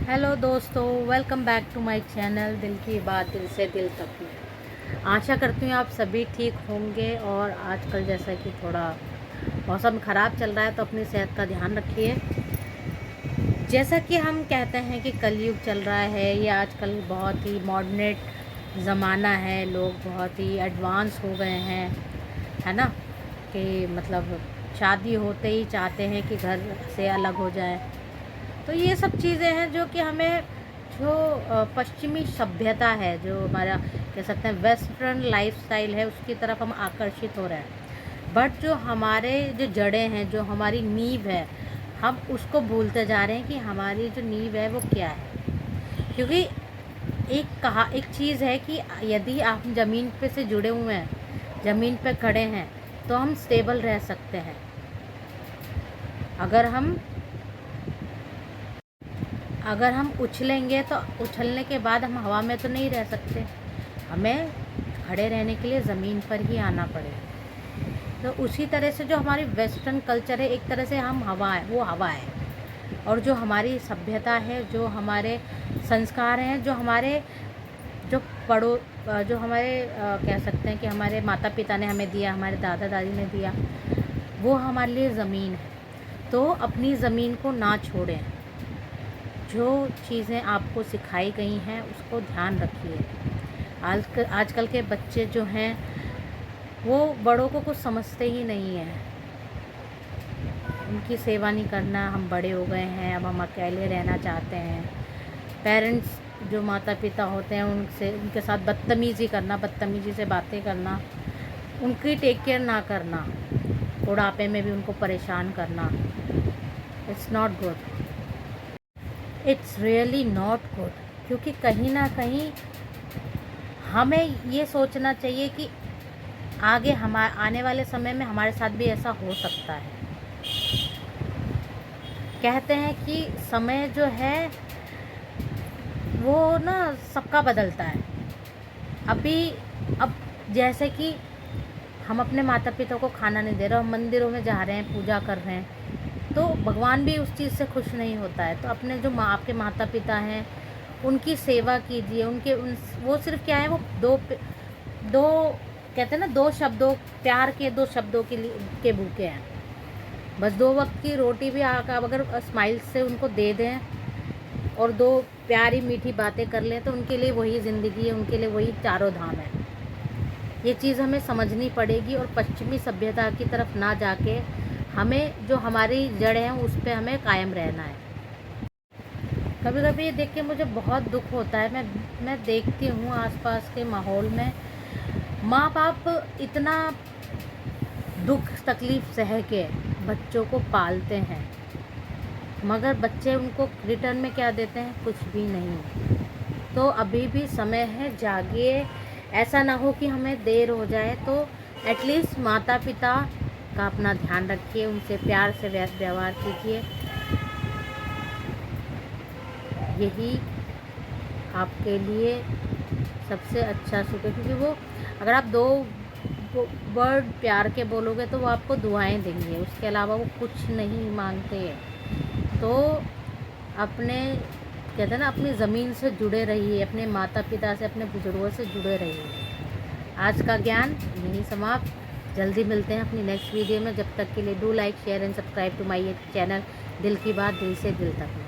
Hello दोस्तों, welcome back to my channel Dil Ki बात दिल से दिल तक में। आशा करती हूँ आप सभी ठीक होंगे। और आजकल जैसा कि थोड़ा मौसम ख़राब चल रहा है तो अपनी सेहत का ध्यान रखिए। जैसा कि हम कहते हैं कि कलयुग चल रहा है, ये आजकल बहुत ही मॉडर्नेट ज़माना है, लोग बहुत ही एडवांस हो गए हैं, है ना। कि मतलब शादी होते ही चाहते हैं कि घर से अलग हो जाए। तो ये सब चीज़ें हैं जो कि हमें जो पश्चिमी सभ्यता है, जो हमारा कह सकते हैं वेस्टर्न लाइफस्टाइल है, उसकी तरफ हम आकर्षित हो रहे हैं। बट जो हमारे जो जड़ें हैं, जो हमारी नींव है, हम उसको भूलते जा रहे हैं कि हमारी जो नींव है वो क्या है। क्योंकि एक चीज़ है कि यदि आप ज़मीन पे से जुड़े हुए हैं, ज़मीन पे खड़े हैं, तो हम स्टेबल रह सकते हैं। अगर हम उछलेंगे तो उछलने के बाद हम हवा में तो नहीं रह सकते, हमें खड़े रहने के लिए ज़मीन पर ही आना पड़ेगा। तो उसी तरह से जो हमारी वेस्टर्न कल्चर है, एक तरह से हम हवा है, वो हवा है। और जो हमारी सभ्यता है, जो हमारे संस्कार हैं, जो पड़ो जो हमारे कह सकते हैं कि हमारे माता पिता ने हमें दिया, हमारे दादा दादी ने दिया, वो हमारे लिए ज़मीन है। तो अपनी ज़मीन को ना छोड़ें। जो चीज़ें आपको सिखाई गई हैं उसको ध्यान रखिए। आजकल के बच्चे जो हैं वो बड़ों को कुछ समझते ही नहीं हैं। उनकी सेवा नहीं करना, हम बड़े हो गए हैं, अब हम अकेले रहना चाहते हैं। पेरेंट्स जो माता पिता होते हैं उनके साथ बदतमीज़ी करना, बदतमीज़ी से बातें करना, उनकी टेक केयर ना करना, बुढ़ापे में भी उनको परेशान करना, it's not good. It's really not good. क्योंकि कहीं ना कहीं हमें ये सोचना चाहिए कि आगे आने वाले समय में हमारे साथ भी ऐसा हो सकता है। कहते हैं कि समय जो है वो ना सबका बदलता है। अब जैसे कि हम अपने माता पिता को खाना नहीं दे रहे, हम मंदिरों में जा रहे हैं, पूजा कर रहे हैं, तो भगवान भी उस चीज़ से खुश नहीं होता है। तो अपने जो आपके माता पिता हैं उनकी सेवा कीजिए। वो सिर्फ क्या है, वो दो कहते हैं ना, दो शब्दों प्यार के, दो शब्दों के भूखे हैं। बस 2 वक्त की रोटी भी आप अगर स्माइल से उनको दे दें और 2 प्यारी मीठी बातें कर लें तो उनके लिए वही ज़िंदगी है, उनके लिए वही चारों धाम है। ये चीज़ हमें समझनी पड़ेगी और पश्चिमी सभ्यता की तरफ ना जाके हमें जो हमारी जड़ है उस पर हमें कायम रहना है। कभी कभी ये देख के मुझे बहुत दुख होता है। मैं देखती हूँ आसपास के माहौल में माँ बाप इतना दुख तकलीफ़ सह के बच्चों को पालते हैं, मगर बच्चे उनको रिटर्न में क्या देते हैं? कुछ भी नहीं। तो अभी भी समय है, जागिए। ऐसा ना हो कि हमें देर हो जाए। तो एटलीस्ट माता पिता का अपना ध्यान रखिए, उनसे प्यार से व्यवहार कीजिए। यही आपके लिए सबसे अच्छा सुख है। क्योंकि वो अगर आप 2 वर्ड प्यार के बोलोगे तो वो आपको दुआएं देंगे, उसके अलावा वो कुछ नहीं मांगते। तो अपने कहते हैं ना, अपनी ज़मीन से जुड़े रहिए, अपने माता पिता से, अपने बुजुर्गों से जुड़े रहिए। आज का ज्ञान यहीं समाप्त। जल्दी मिलते हैं अपनी नेक्स्ट वीडियो में। जब तक के लिए do like share and subscribe to my channel Dil Ki बात दिल से दिल तक में।